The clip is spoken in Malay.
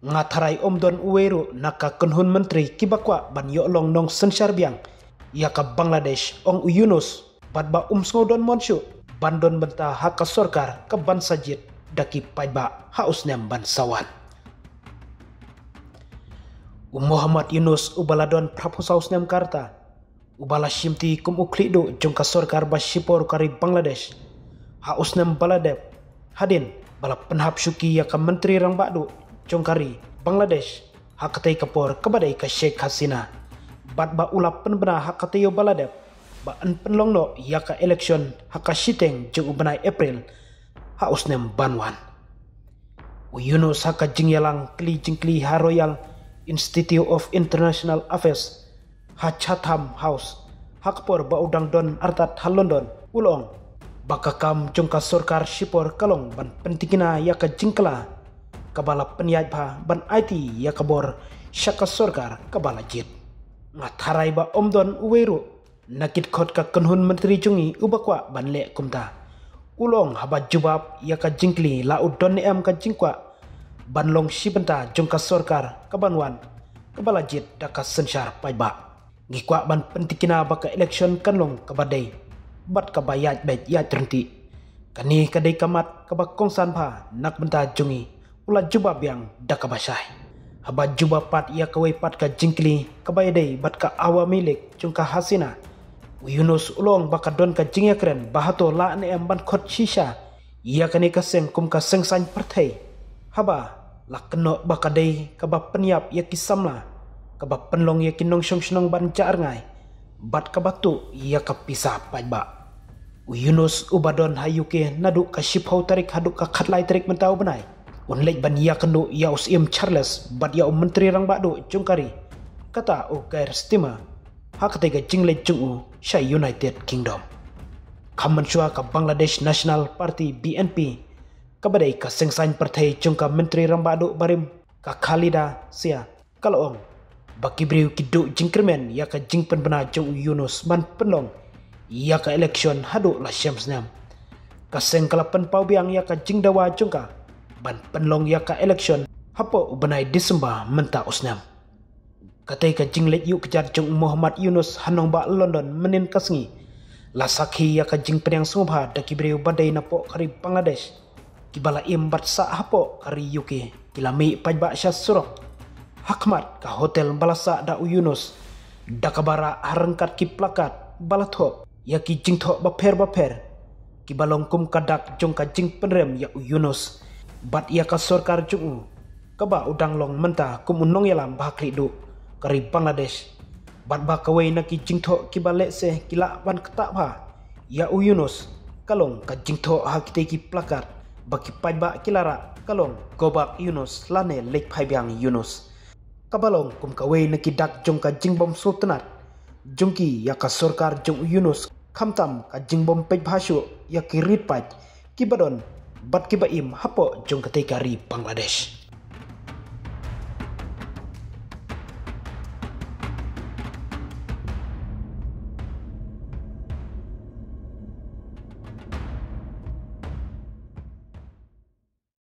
Ngatarai omdon uweru naka kunhun menteri kibakwa ban yoklong nong sensyarbiang ia ka Bangladesh ong Yunus badba sngodon monsyu bandon benta haka sorkar ke ban sajid daki paidba hausnem ban sawan. Muhammad Yunus ubaladon prapusausnem karta ubala shimti kum uklido jongka sorkar ba shipor kari Bangladesh hausnem baladep hadin bala penhap syuki ya ka menteri rang badu jongkari Bangladesh hakatai kapor kabadai ka Sheikh Hasina badba ulap penbena hakatai baladep ba an penlongno ya ka election hakashiteng jeng ubenai April hausnem banwan. Yunus haka jingyalang kli Royal Institute of International Affairs Chatham House hakpor ba udang don artat hal London ulong bakakam jongka sorkar shipor kalong ban pentingina ya ka jingkala kabala penyaj ba ban IT ya kabor syaka sorkar kabala jit ngatarai ba omdon uweru nakit khot ka kunhun menteri jungi ubakwa ban le kumta ulong haba jubab ya ka jingkli la udon em ka jingkwa ban long shibenta jongka sorkar kabanwan kabala jit daka sensyar paiba ngikwa ban pentikina baka election kanlong kabadai bat kabayat bet ya terhenti kani kadai kamat kabak kongsan pa nak benta jungi ula jubab yang daka basai haba jubab pat ya kawai pat ka jingkli kabayadai bat ka awa milik jongka Hasina Yunus ulong baka don ka jingya keren bahato la ne em ban khot shisha ya kani kaseng kum ka sengsan partai haba la keno baka dai kaba penyap ya kisamla kaba penlong ya kinong syong ban jar ngai bat kabatu ya kapisa paiba Yunus ubadon hayuke nadu ka shiphau tarik haduk ka khatlai tarik mentau benai unlek ban ya kenu ya usim Charles bat ya menteri rang badu jongkari kata kair stima hakatega jingle jungu Shai United Kingdom kamansua ka Bangladesh National Party BNP kabadai ka sengsain partai jongka menteri rang badu barim ka Khalida sia kalong bakibriu kidu jingkremen ya ka jingpen bena jong Yunus ban penlong ya ka election hadu la syamsnam kaseng kalapan paubiang ya ka jingdawa jongka ban penlong ya ka election hapo ubenai Disember menta usnam katai ka jinglet yu kejar jong Muhammad Yunus hanong ba London menin kasngi la sakhi ya ka jing penyang sungha dakibriu badai napo kari Bangladesh kibala imbat sa hapo kari UK kilami pajba syas surok hakmat ka hotel balasa da Yunus dakabara harengkat ki plakat balathop ya ki jingtho baper ki balong kum kadak jong ka jing penrem ya Yunus bat ya ka sorkar jungu kaba udang long menta kum unong yalam bahakri du kari Bangladesh bat ba kawai na ki jingtho ki balek se kila ban ketak ba ya Yunus kalong ka jingtho ha kite ki plakat baki pajba kilara kalong gobak Yunus lane lek phaibyang Yunus kabalong kum kawai na ki dak jong ka jingbom sultanat jongki ya ka sorkar jong Yunus khamtam ka jingbom pej bhasyu ya ki rit paj ki badon bat ki baim hapo jong katai kari Bangladesh